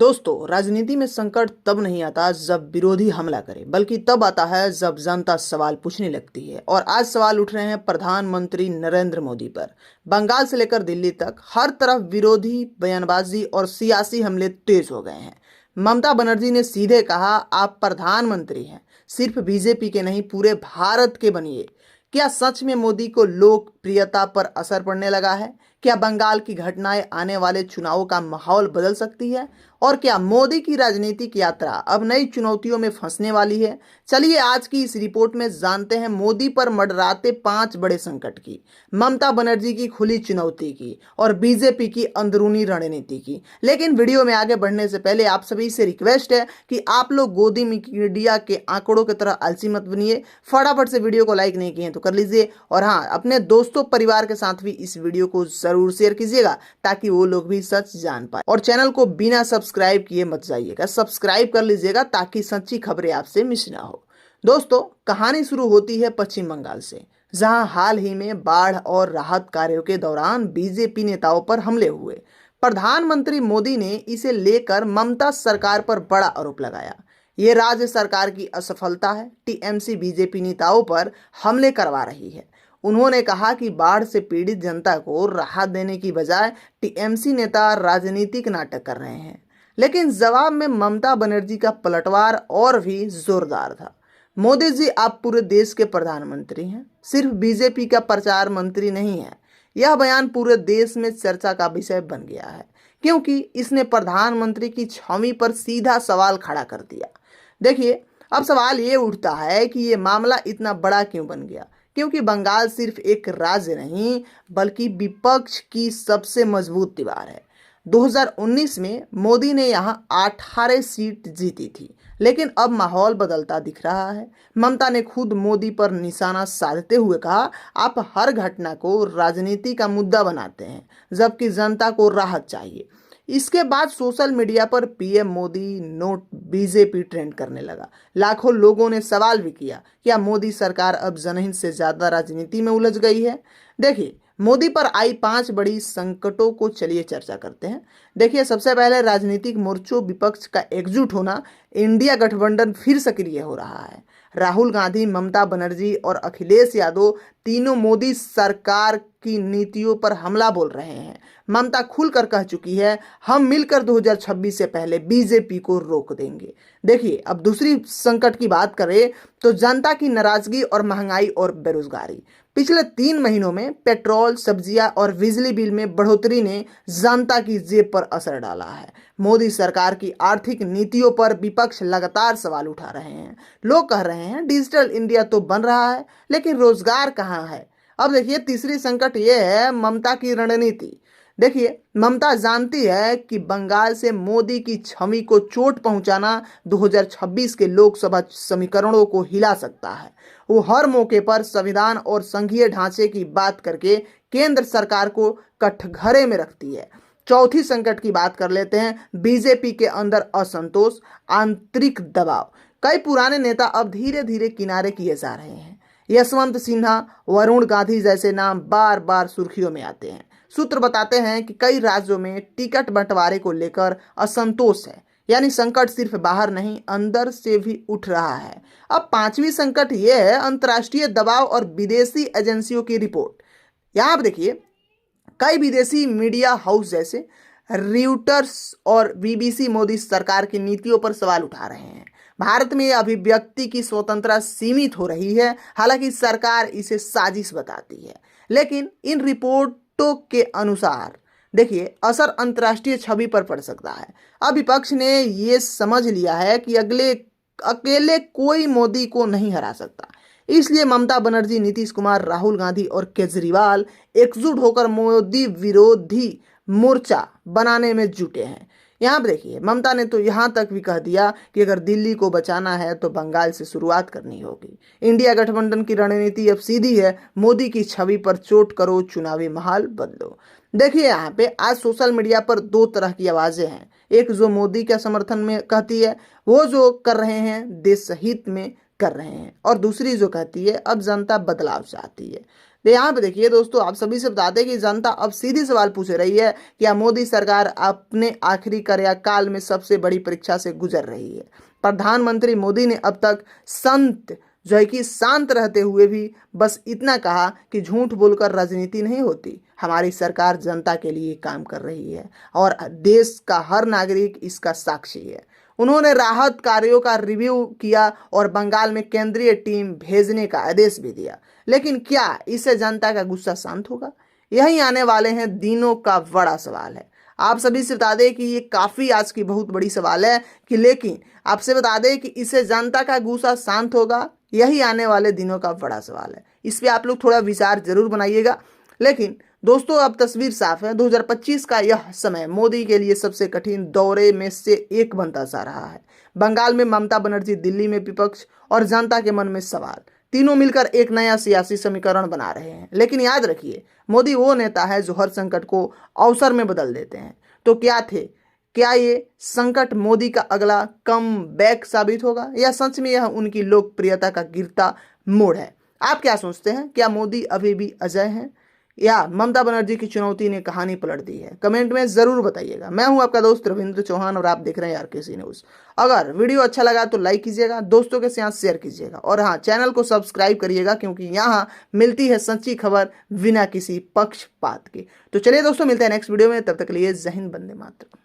दोस्तों, राजनीति में संकट तब नहीं आता जब विरोधी हमला करे, बल्कि तब आता है जब जनता सवाल पूछने लगती है। और आज सवाल उठ रहे हैं प्रधानमंत्री नरेंद्र मोदी पर। बंगाल से लेकर दिल्ली तक हर तरफ विरोधी बयानबाजी और सियासी हमले तेज हो गए हैं। ममता बनर्जी ने सीधे कहा, आप प्रधानमंत्री हैं, सिर्फ बीजेपी के नहीं पूरे भारत के बनिए। क्या सच में मोदी को लोकप्रियता पर असर पड़ने लगा है? क्या बंगाल की घटनाएं आने वाले चुनावों का माहौल बदल सकती है? और क्या मोदी की राजनीतिक यात्रा अब नई चुनौतियों में फंसने वाली है? चलिए आज की इस रिपोर्ट में जानते हैं मोदी पर मंडराते 5 बड़े संकट की, ममता बनर्जी की खुली चुनौती की और बीजेपी की अंदरूनी रणनीति की। लेकिन वीडियो में आगे बढ़ने से पहले आप सभी से रिक्वेस्ट है कि आप लोग गोदी मीडिया के आंकड़ों की तरह आलसी मत बनिए। फटाफट से वीडियो को लाइक नहीं किए तो कर लीजिए, और हाँ, अपने दोस्तों परिवार के साथ भी इस वीडियो को जरूर शेयर कीजिएगा ताकि वो लोग भी सच जान पाए। और चैनल को बिना सब्सक्राइब किए मत जाइएगा, सब्सक्राइब कर लीजिएगा ताकि सच्ची खबरें आपसे मिस ना हो। दोस्तों, कहानी शुरू होती है पश्चिम बंगाल से, जहां हाल ही में बाढ़ और राहत कार्यों के दौरान बीजेपी नेताओं पर हमले हुए। प्रधानमंत्री मोदी ने इसे लेकर ममता सरकार पर बड़ा आरोप लगाया। ये राज्य सरकार की असफलता है, टीएमसी बीजेपी नेताओं पर हमले करवा रही है। उन्होंने कहा कि बाढ़ से पीड़ित जनता को राहत देने की बजाय टीएमसी नेता राजनीतिक नाटक कर रहे हैं। लेकिन जवाब में ममता बनर्जी का पलटवार और भी जोरदार था। मोदी जी, आप पूरे देश के प्रधानमंत्री हैं, सिर्फ बीजेपी का प्रचार मंत्री नहीं है। यह बयान पूरे देश में चर्चा का विषय बन गया है, क्योंकि इसने प्रधानमंत्री की छवि पर सीधा सवाल खड़ा कर दिया। देखिए, अब सवाल ये उठता है कि ये मामला इतना बड़ा क्यों बन गया, क्योंकि बंगाल सिर्फ एक राज्य नहीं बल्कि विपक्ष की सबसे मजबूत दीवार है। 2019 में मोदी ने यहां 18 सीट जीती थी, लेकिन अब माहौल बदलता दिख रहा है। ममता ने खुद मोदी पर निशाना साधते हुए कहा, आप हर घटना को राजनीति का मुद्दा बनाते हैं, जबकि जनता को राहत चाहिए। इसके बाद सोशल मीडिया पर PM Modi note BJP trend करने लगा। लाखों लोगों ने सवाल भी किया, क्या मोदी सरकार अब जनहित से ज्यादा राजनीति में उलझ गई है? देखिए, मोदी पर आई 5 बड़ी संकटों को चलिए चर्चा करते हैं। देखिए, सबसे पहले राजनीतिक मोर्चों विपक्ष का एकजुट होना। इंडिया गठबंधन फिर सक्रिय हो रहा है। राहुल गांधी, ममता बनर्जी और अखिलेश यादव तीनों मोदी सरकार की नीतियों पर हमला बोल रहे हैं। ममता खुलकर कह चुकी है, हम मिलकर 2026 से पहले बीजेपी को रोक देंगे। देखिए, अब दूसरी संकट की बात करें तो जनता की नाराजगी और महंगाई और बेरोजगारी। पिछले 3 महीनों में पेट्रोल, सब्जियां और बिजली बिल में बढ़ोतरी ने जनता की जेब पर असर डाला है। मोदी सरकार की आर्थिक नीतियों पर विपक्ष लगातार सवाल उठा रहे हैं। लोग कह रहे हैं, डिजिटल इंडिया तो बन रहा है, लेकिन रोजगार कहाँ है? अब देखिए, तीसरी संकट यह है ममता की रणनीति। देखिए, ममता जानती है कि बंगाल से मोदी की छवि को चोट पहुंचाना 2026 के लोकसभा समीकरणों को हिला सकता है। वो हर मौके पर संविधान और संघीय ढांचे की बात करके केंद्र सरकार को कठघरे में रखती है। चौथी संकट की बात कर लेते हैं, बीजेपी के अंदर असंतोष, आंतरिक दबाव। कई पुराने नेता अब धीरे धीरे किनारे किए जा रहे हैं। यशवंत सिन्हा, वरुण गांधी जैसे नाम बार बार सुर्खियों में आते हैं। सूत्र बताते हैं कि कई राज्यों में टिकट बंटवारे को लेकर असंतोष है, यानी संकट सिर्फ बाहर नहीं, अंदर से भी उठ रहा है। अब 5वीं संकट यह है अंतर्राष्ट्रीय दबाव और विदेशी एजेंसियों की रिपोर्ट। यहाँ पर देखिए, कई विदेशी मीडिया हाउस जैसे रियूटर्स और बीबीसी मोदी सरकार की नीतियों पर सवाल उठा रहे हैं। भारत में अभिव्यक्ति की स्वतंत्रता सीमित हो रही है, हालांकि सरकार इसे साजिश बताती है। लेकिन इन रिपोर्टों के अनुसार देखिए, असर अंतर्राष्ट्रीय छवि पर पड़ सकता है। अब विपक्ष ने ये समझ लिया है कि अकेले कोई मोदी को नहीं हरा सकता। इसलिए ममता बनर्जी, नीतीश कुमार, राहुल गांधी और केजरीवाल एकजुट होकर मोदी विरोधी मोर्चा बनाने में जुटे हैं। यहाँ पर देखिए, ममता ने तो यहाँ तक भी कह दिया कि अगर दिल्ली को बचाना है तो बंगाल से शुरुआत करनी होगी। इंडिया गठबंधन की रणनीति अब सीधी है, मोदी की छवि पर चोट करो, चुनावी माहौल बदलो। देखिए, यहाँ पे आज सोशल मीडिया पर 2 तरह की आवाजें हैं। एक जो मोदी के समर्थन में कहती है, वो जो कर रहे हैं देश हित में कर रहे हैं, और दूसरी जो कहती है अब जनता बदलाव चाहती है। यहाँ पे देखिए दोस्तों, आप सभी से बताते हैं कि जनता अब सीधी सवाल पूछ रही है, क्या मोदी सरकार अपने आखिरी कार्यकाल में सबसे बड़ी परीक्षा से गुजर रही है। प्रधानमंत्री मोदी ने अब तक जो है कि शांत रहते हुए भी बस इतना कहा कि झूठ बोलकर राजनीति नहीं होती, हमारी सरकार जनता के लिए काम कर रही है और देश का हर नागरिक इसका साक्षी है। उन्होंने राहत कार्यों का रिव्यू किया और बंगाल में केंद्रीय टीम भेजने का आदेश भी दिया। लेकिन क्या इससे जनता का गुस्सा शांत होगा? यही आने वाले हैं दिनों का बड़ा सवाल है। आप सभी से बता दें कि ये काफी आज की बहुत बड़ी सवाल है कि, लेकिन आपसे बता दें कि इससे जनता का गुस्सा शांत होगा, यही आने वाले दिनों का बड़ा सवाल है। इस पे आप लोग थोड़ा विचार जरूर बनाइएगा। लेकिन दोस्तों, अब तस्वीर साफ है, 2025 का यह समय मोदी के लिए सबसे कठिन दौरे में से एक बनता जा रहा है। बंगाल में ममता बनर्जी, दिल्ली में विपक्ष और जनता के मन में सवाल, तीनों मिलकर एक नया सियासी समीकरण बना रहे हैं। लेकिन याद रखिए, मोदी वो नेता है जो हर संकट को अवसर में बदल देते हैं। तो क्या ये संकट मोदी का अगला कम बैक साबित होगा, या सच में यह उनकी लोकप्रियता का गिरता मोड़ है? आप क्या सोचते हैं? क्या मोदी अभी भी अजय हैं, या ममता बनर्जी की चुनौती ने कहानी पलट दी है? कमेंट में जरूर बताइएगा। मैं हूं आपका दोस्त रविंद्र चौहान और आप देख रहे हैं आरकेसी न्यूज। अगर वीडियो अच्छा लगा तो लाइक कीजिएगा, दोस्तों के साथ शेयर कीजिएगा और हाँ, चैनल को सब्सक्राइब करिएगा, क्योंकि यहाँ मिलती है सच्ची खबर बिना किसी पक्षपात के। तो चलिए दोस्तों, मिलते हैं नेक्स्ट वीडियो में, तब तक के लिए जय हिंद, वंदे मातरम।